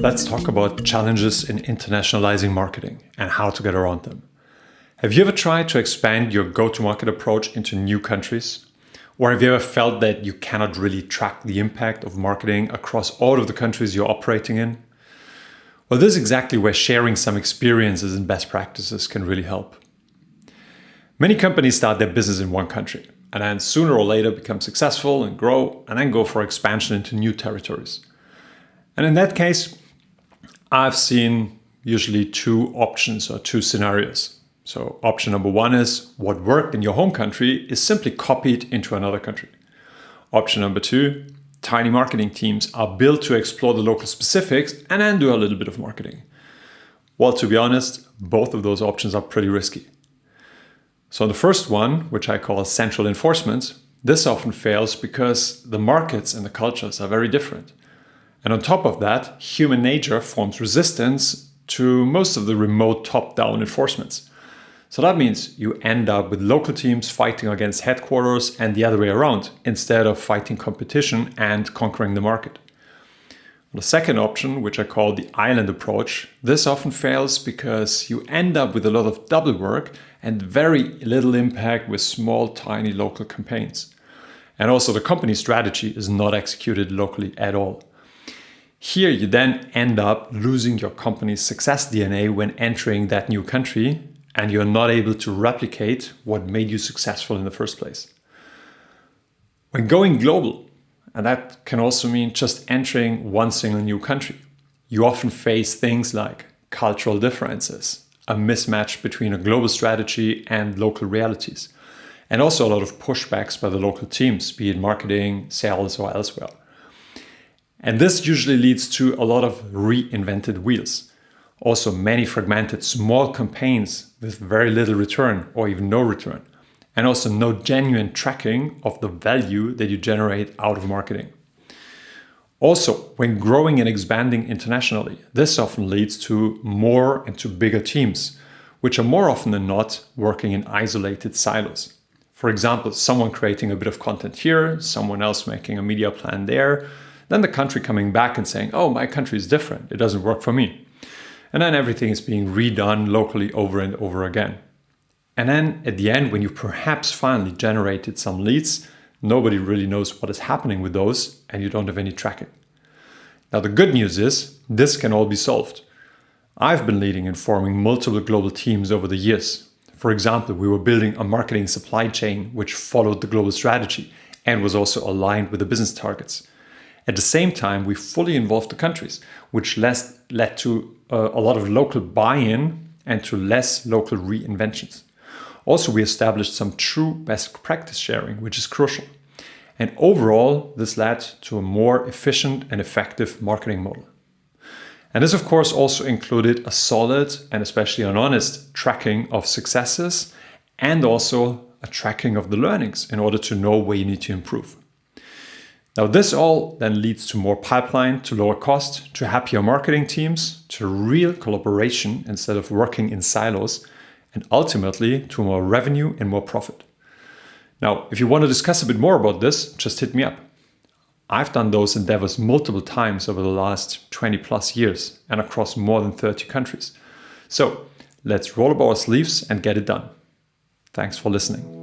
Let's talk about challenges in internationalizing marketing and how to get around them. Have you ever tried to expand your go-to-market approach into new countries? Or have you ever felt that you cannot really track the impact of marketing across all of the countries you're operating in? Well, this is exactly where sharing some experiences and best practices can really help. Many companies start their business in one country and then sooner or later become successful and grow and then go for expansion into new territories. And in that case, I've seen usually two options or two scenarios. So option number one is what worked in your home country is simply copied into another country. Option number two, tiny marketing teams are built to explore the local specifics and then do a little bit of marketing. Well, to be honest, both of those options are pretty risky. So the first one, which I call central enforcement, this often fails because the markets and the cultures are very different. And on top of that, human nature forms resistance to most of the remote top-down enforcements. So that means you end up with local teams fighting against headquarters and the other way around, instead of fighting competition and conquering the market. The second option, which I call the island approach, this often fails because you end up with a lot of double work and very little impact with small, tiny local campaigns. And also the company strategy is not executed locally at all. Here you then end up losing your company's success DNA when entering that new country, and you're not able to replicate what made you successful in the first place. When going global, and that can also mean just entering one single new country, you often face things like cultural differences, a mismatch between a global strategy and local realities, and also a lot of pushbacks by the local teams, be it marketing, sales, or elsewhere. And this usually leads to a lot of reinvented wheels. Also many fragmented small campaigns with very little return or even no return. And also no genuine tracking of the value that you generate out of marketing. Also, when growing and expanding internationally, this often leads to more and to bigger teams, which are more often than not working in isolated silos. For example, someone creating a bit of content here, someone else making a media plan there, then the country coming back and saying, oh, my country is different, it doesn't work for me. And then everything is being redone locally over and over again. And then at the end, when you perhaps finally generated some leads, nobody really knows what is happening with those and you don't have any tracking. Now, the good news is this can all be solved. I've been leading and forming multiple global teams over the years. For example, we were building a marketing supply chain which followed the global strategy and was also aligned with the business targets. At the same time, we fully involved the countries, which led to a lot of local buy-in and to less local reinventions. Also, we established some true best practice sharing, which is crucial. And overall, this led to a more efficient and effective marketing model. And this, of course, also included a solid and especially an honest tracking of successes and also a tracking of the learnings in order to know where you need to improve. Now, this all then leads to more pipeline, to lower cost, to happier marketing teams, to real collaboration instead of working in silos, and ultimately to more revenue and more profit. Now, if you want to discuss a bit more about this, just hit me up. I've done those endeavors multiple times over the last 20 plus years and across more than 30 countries. So let's roll up our sleeves and get it done. Thanks for listening.